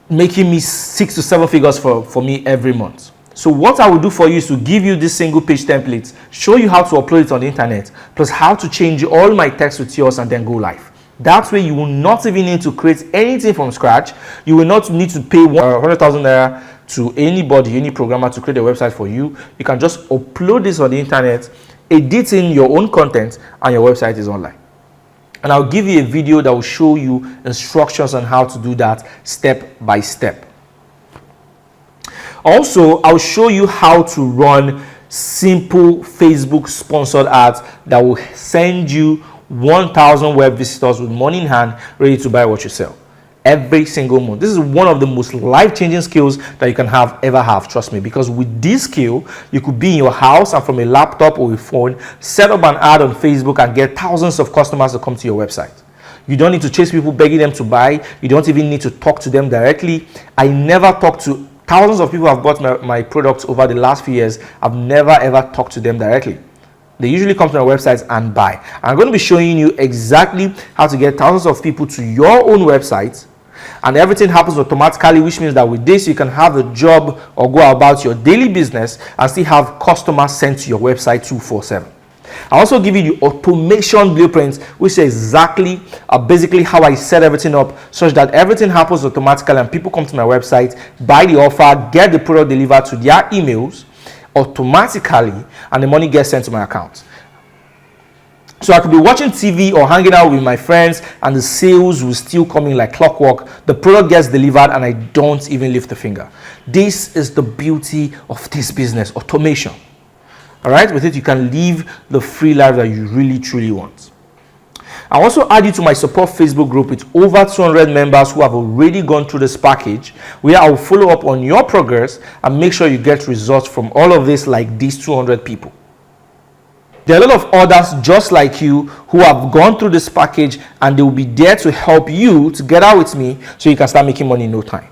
making me 6 to 7 figures for me every month. So what I will do for you is to give you this single page templates, show you how to upload it on the internet, plus how to change all my text with yours and then go live. That way you will not even need to create anything from scratch. You will not need to pay 100,000 naira to anybody, any programmer to create a website for you. You can just upload this on the internet, editing your own content, and your website is online. And I'll give you a video that will show you instructions on how to do that step by step. Also, I'll show you how to run simple Facebook sponsored ads that will send you 1,000 web visitors with money in hand, ready to buy what you sell every single month. This is one of the most life-changing skills that you can ever have, trust me, because with this skill, you could be in your house and from a laptop or a phone, set up an ad on Facebook and get thousands of customers to come to your website. You don't need to chase people begging them to buy. You don't even need to talk to them directly. I never talked to thousands of people who have bought my products over the last few years. I've never ever talked to them directly. They usually come to our websites and buy. I'm going to be showing you exactly how to get thousands of people to your own website, and everything happens automatically, which means that with this you can have a job or go about your daily business and still have customers sent to your website 24/7. I also give you the automation blueprint, which is exactly basically how I set everything up such that everything happens automatically and people come to my website, buy the offer, get the product delivered to their emails automatically, and the money gets sent to my account. So I could be watching TV or hanging out with my friends, and the sales will still come in like clockwork. The product gets delivered and I don't even lift a finger. This is the beauty of this business, automation. All right, with it you can live the free life that you really truly want. I also add you to my support Facebook group with over 200 members who have already gone through this package, where I will follow up on your progress and make sure you get results from all of this like these 200 people. There are a lot of others just like you who have gone through this package, and they will be there to help you together with me so you can start making money in no time.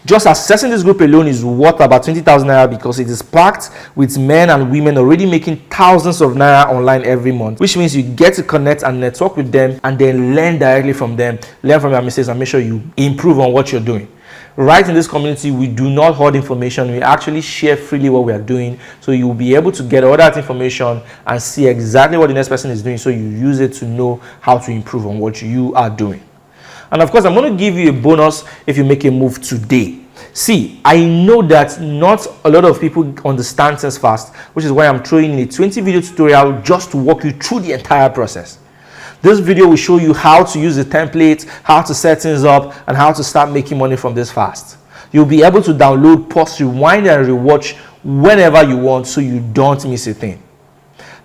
Just accessing this group alone is worth about 20,000 naira, because it is packed with men and women already making thousands of naira online every month, which means you get to connect and network with them and then learn directly from them, learn from their mistakes, and make sure you improve on what you're doing. Right in this community, we do not hoard information. We actually share freely what we are doing, so you will be able to get all that information and see exactly what the next person is doing, so you use it to know how to improve on what you are doing. And of course, I'm going to give you a bonus if you make a move today. See, I know that not a lot of people understand things fast, which is why I'm throwing in a 20 video tutorial just to walk you through the entire process. This video will show you how to use the template, how to set things up, and how to start making money from this fast. You'll be able to download, pause, rewind, and rewatch whenever you want, so you don't miss a thing.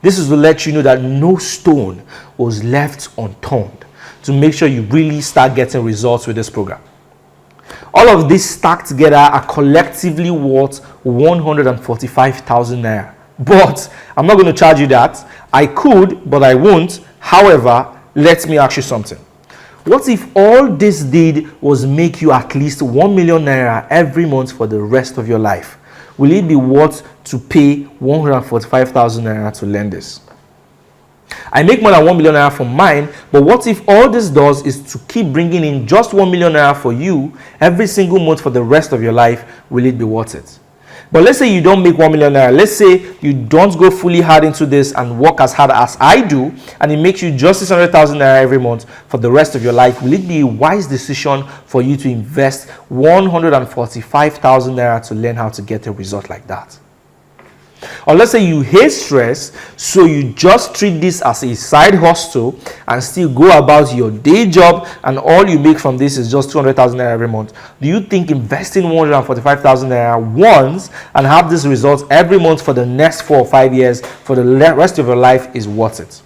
This is to let you know that no stone was left unturned to make sure you really start getting results with this program. All of this stacked together are collectively worth 145,000 naira. But I'm not going to charge you that. I could, but I won't. However, let me ask you something. What if all this did was make you at least 1 million naira every month for the rest of your life? Will it be worth to pay 145,000 naira to learn this? I make more than 1 million naira from mine, but what if all this does is to keep bringing in just 1 million naira for you every single month for the rest of your life? Will it be worth it? But let's say you don't make 1 million naira. Let's say you don't go fully hard into this and work as hard as I do, and it makes you just 600,000 naira every month for the rest of your life. Will it be a wise decision for you to invest 145,000 naira to learn how to get a result like that? Or let's say you hate stress, so you just treat this as a side hustle and still go about your day job, and all you make from this is just 200,000 naira every month. Do you think investing 145,000 naira once and have this result every month for the next 4 or 5 years for the rest of your life is worth it?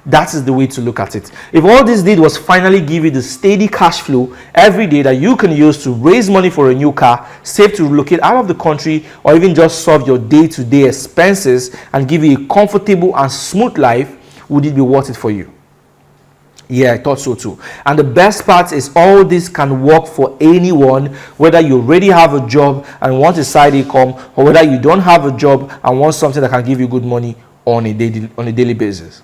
That is the way to look at it. If all this did was finally give you the steady cash flow every day that you can use to raise money for a new car, save to relocate out of the country, or even just solve your day-to-day expenses and give you a comfortable and smooth life, would it be worth it for you? Yeah, I thought so too. And the best part is all this can work for anyone, whether you already have a job and want a side income, or whether you don't have a job and want something that can give you good money on a daily basis.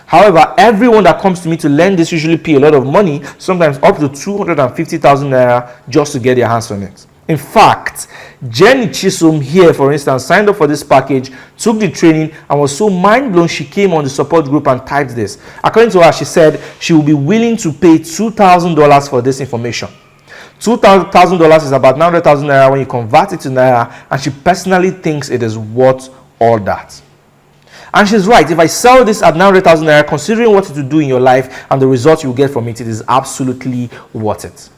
However, everyone that comes to me to learn this usually pay a lot of money, sometimes up to 250,000 naira just to get their hands on it. In fact, Jenny Chisholm here, for instance, signed up for this package, took the training, and was so mind blown she came on the support group and typed this. According to her, she said she will be willing to pay $2,000 for this information. $2,000 is about 900,000 naira when you convert it to naira, and she personally thinks it is worth all that. And she's right. If I sell this at 900,000 naira, considering what it will do in your life and the results you get from it, it is absolutely worth it.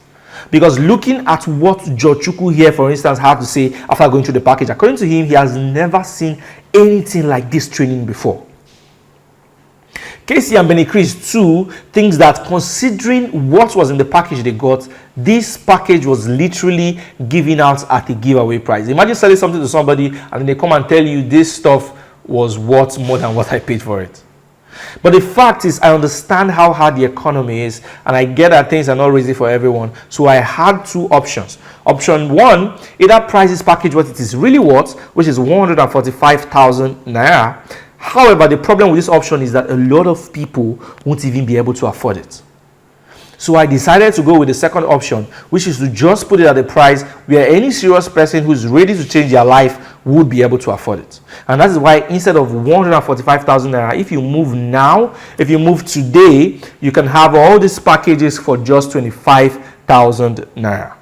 Because looking at what Jochuku here, for instance, had to say after going through the package, according to him, he has never seen anything like this training before. Casey and Benny Chris too thinks that considering what was in the package they got, this package was literally given out at a giveaway price. Imagine selling something to somebody and then they come and tell you this stuff was worth more than what I paid for it. But the fact is, I understand how hard the economy is, and I get that things are not easy for everyone. So I had two options. Option one, either price this package what it is really worth, which is 145,000 naira. However, the problem with this option is that a lot of people won't even be able to afford it. So I decided to go with the second option, which is to just put it at a price where any serious person who's ready to change their life would be able to afford it. And that is why instead of 145,000 naira, if you move now, if you move today, you can have all these packages for just 25,000 naira.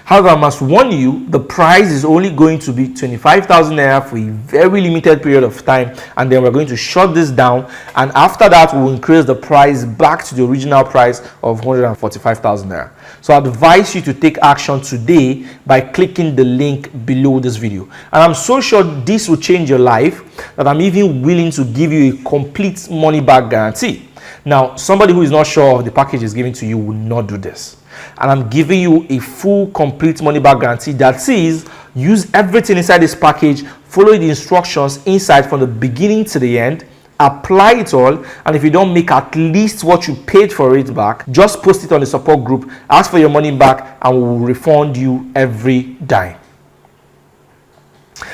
However, I must warn you, the price is only going to be 25,000 naira for a very limited period of time, and then we're going to shut this down, and after that we'll increase the price back to the original price of 145,000 naira. So I advise you to take action today by clicking the link below this video, and I'm so sure this will change your life that I'm even willing to give you a complete money back guarantee. Now, somebody who is not sure of the package is given to you will not do this. And I'm giving you a full, complete money back guarantee that says use everything inside this package, follow the instructions inside from the beginning to the end, apply it all, and if you don't make at least what you paid for it back, just post it on the support group, ask for your money back, and we will refund you every dime.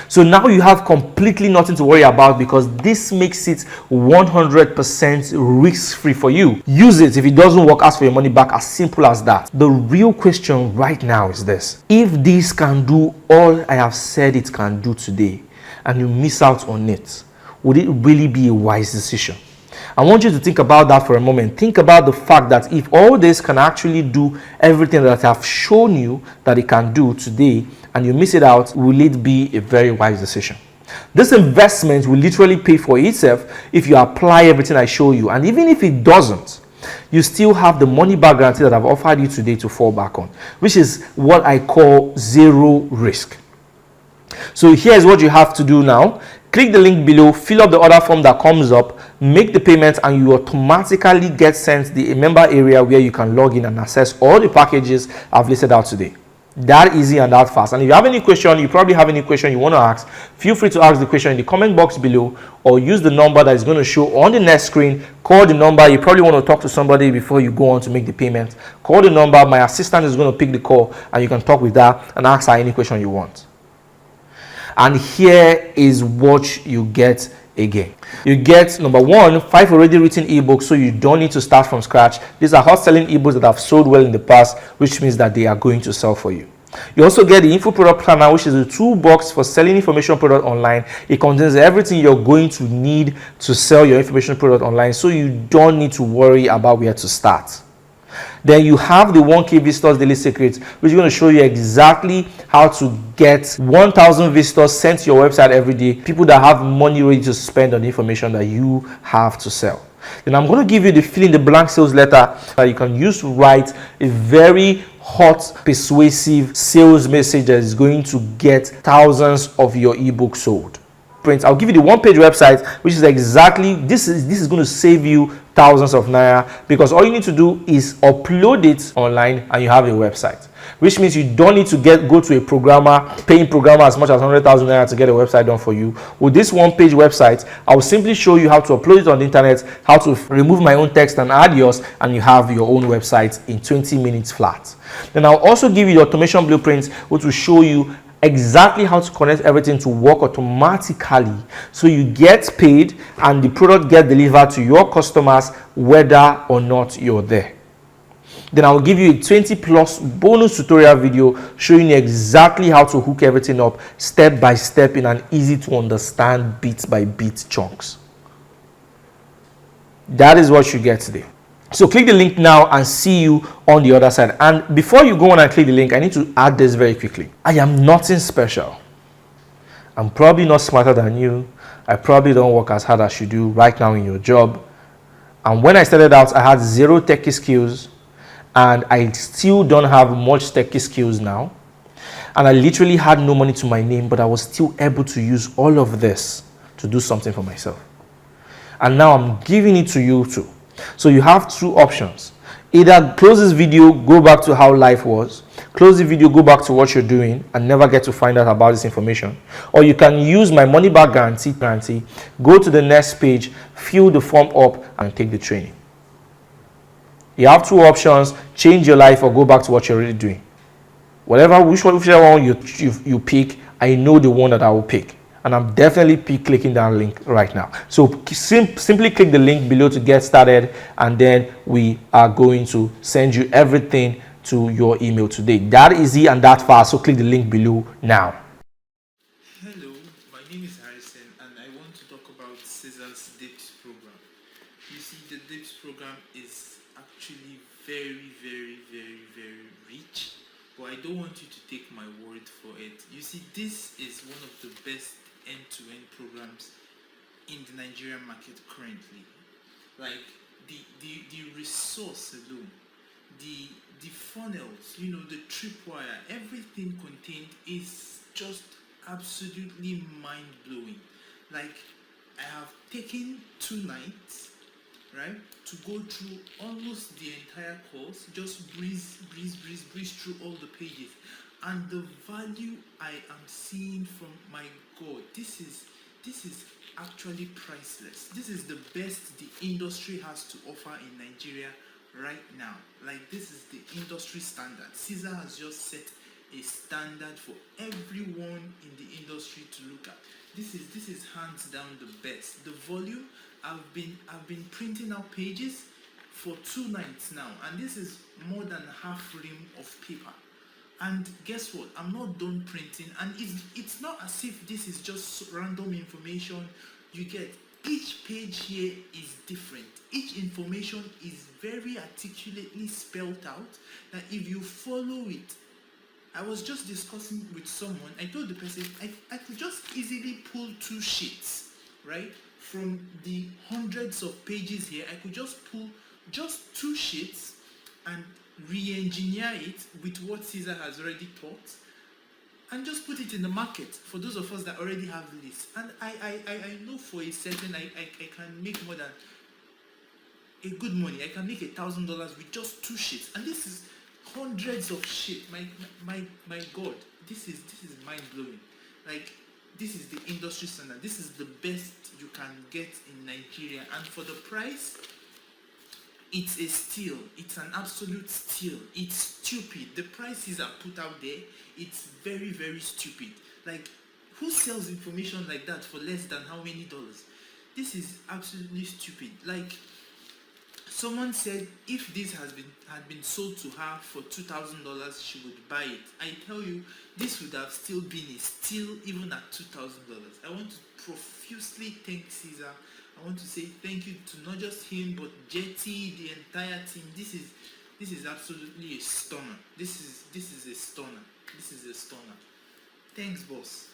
So now you have completely nothing to worry about, because this makes it 100% risk-free for you. Use it. If it doesn't work, ask for your money back. As simple as that. The real question right now is this: if this can do all I have said it can do today, and you miss out on it, would it really be a wise decision? I want you to think about that for a moment. Think about the fact that if all this can actually do everything that I've shown you that it can do today, and you miss it out, will it be a very wise decision? This investment will literally pay for itself if you apply everything I show you. And even if it doesn't, you still have the money back guarantee that I've offered you today to fall back on, which is what I call zero risk. So here's what you have to do now. Click the link below, fill up the order form that comes up, make the payment, and you automatically get sent the member area where you can log in and access all the packages I've listed out today. That easy and that fast. And if you have any question, you probably have any question you want to ask, feel free to ask the question in the comment box below, or use the number that is going to show on the next screen. Call the number. You probably want to talk to somebody before you go on to make the payment. Call the number. My assistant is going to pick the call, and you can talk with her and ask her any question you want. And here is what you get again. You get, number one, 5 already written ebooks, so you don't need to start from scratch. These are hot selling ebooks that have sold well in the past, which means that they are going to sell for you. You also get the info product planner, which is a toolbox for selling information product online. It contains everything you're going to need to sell your information product online, so you don't need to worry about where to start. Then you have the 1K visitors daily secrets, which is going to show you exactly how to get 1,000 visitors sent to your website every day, people that have money ready to spend on the information that you have to sell. Then I'm going to give you the fill in the blank sales letter that you can use to write a very hot, persuasive sales message that is going to get thousands of your ebook sold. I'll give you the one-page website, which is exactly this is going to save you thousands of naira, because all you need to do is upload it online and you have a website, which means you don't need to go to a programmer, paying programmer as much as 100,000 naira to get a website done for you. With this one-page website, I will simply show you how to upload it on the internet, how to remove my own text and add yours, and you have your own website in 20 minutes flat. Then I'll also give you the automation blueprint, which will show you exactly how to connect everything to work automatically, so you get paid and the product get delivered to your customers whether or not you're there. Then I'll give you a 20+ bonus tutorial video showing you exactly how to hook everything up step by step in an easy to understand bit by bit chunks. That is what you get today. So click the link now and see you on the other side. And before you go on and click the link, I need to add this very quickly. I am nothing special. I'm probably not smarter than you. I probably don't work as hard as you do right now in your job. And when I started out, I had 0 techie skills, and I still don't have much techie skills now. And I literally had no money to my name, but I was still able to use all of this to do something for myself. And now I'm giving it to you too. So you have 2 options. Either close this video, go back to how life was, close the video, go back to what you're doing, and never get to find out about this information. Or you can use my money back guarantee, go to the next page, fill the form up, and take the training. You have 2 options: change your life or go back to what you're already doing. Whichever one you pick, I know the one that I will pick. And I'm definitely clicking that link right now. So simply click the link below to get started, and then we are going to send you everything to your email today. That easy and that fast. So click the link below now. Hello, my name is Harrison, and I want to talk about Caesar's DIPS program. You see, the DIPS program is actually very rich, but I don't want you to take my word for it. You see, this is one of the best end-to-end programs in the Nigerian market currently. Like the resource alone, the funnels, the tripwire, everything contained is just absolutely mind-blowing. Like, I have taken 2 nights, right, to go through almost the entire course, just breeze through all the pages, and the value I am seeing from, my God, this is actually priceless. This is the best the industry has to offer in Nigeria right now. Like, this is the industry standard. Caesar has just set a standard for everyone in the industry to look at. This is hands down the best. The volume, I've been printing out pages for 2 nights now, and this is more than half ream of paper. And guess what? I'm not done printing, and it's not as if this is just random information. You get, each page here is different. Each information is very articulately spelled out, that if you follow it, I was just discussing with someone. I told the person I could just easily pull 2 sheets, right? From the hundreds of pages here, I could just pull just 2 sheets and re-engineer it with what Caesar has already taught, and just put it in the market for those of us that already have lists. And I know for a certain I can make more than a good money. I can make $1,000 with just 2 sheets, and this is hundreds of sheets. My God, this is mind blowing. Like, this is the industry standard. This is the best you can get in Nigeria, and for the price, it's a steal. It's an absolute steal. It's stupid. The prices are put out there. It's very, very stupid. Like, who sells information like that for less than how many dollars? This is absolutely stupid. Like, someone said if this had been sold to her for $2,000, she would buy it. I tell you, this would have still been a steal even at $2,000. I want to profusely thank Caesar. I want to say thank you to not just him but Jetty, the entire team. This is absolutely a stunner. This is a stunner. This is a stunner. Thanks, boss.